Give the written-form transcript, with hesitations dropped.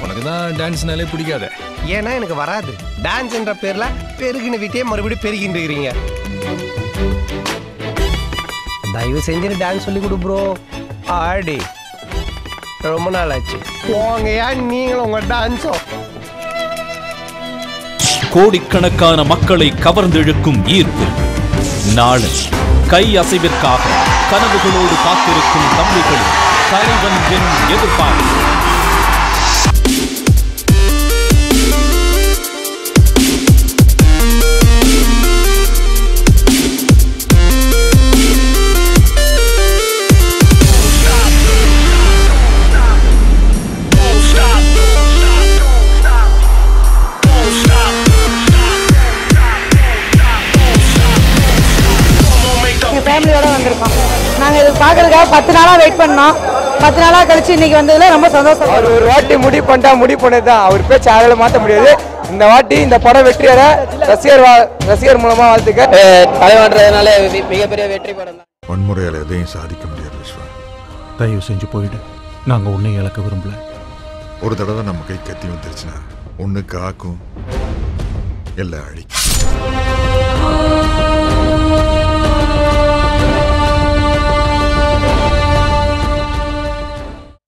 உனக்கு தான் டான்ஸ்னாலே பிடிக்காது. ஏன்னா எனக்கு வராது. டான்ஸ்ன்ற பேர்ல பெருகின வீட்டையே மறுபடியும் பெருகின்னு இருக்கிறீங்க. தயவு செஞ்சு டான்ஸ் சொல்லி கொடு ப்ரோ. ஆடி ரொம்ப நாள் ஆச்சு. போங்கயா நீங்களும் உங்க டான்ஸும். கோடிக்கணக்கான மக்களை கவர்ந்தெழுக்கும் ஈர்ப்பு நாளை கை அசைவிற்காக கனவுகளோடு காத்திருக்கும் தம்பிகளின் தலைவன் எனும் எதிர்பார்ப்பு. ஃபேமிலியோட வந்திருக்கோம். நாங்கள் இது பார்க்கறதுக்காக 10 நாளாக வெயிட் பண்ணோம். 10 நாளாக கழிச்சு இன்னைக்கு வந்ததுல ரொம்ப சந்தோஷம். அவர் ஒரு வாட்டி முடிவு பண்ணிட்டா முடிவு பண்ணது தான். அவர் பேச்சு அதில் மாற்ற முடியாது. இந்த வாட்டி இந்த படம் வெற்றியற ரசிகர் மூலமா வாழ்த்துக்க. தலைவன்றதுனால மிகப்பெரிய வெற்றி படம் தான். வன்முறையால் எதையும் சாதிக்க முடியாது விஸ்வா. தயவு செஞ்சு போயிடு. நாங்கள் உன்னை இழக்க விரும்பல. ஒரு தடவை நம்ம கை கத்தி வந்துருச்சுன்னா ஒன்று காக்கும் எல்லாம் அழிக்கும்.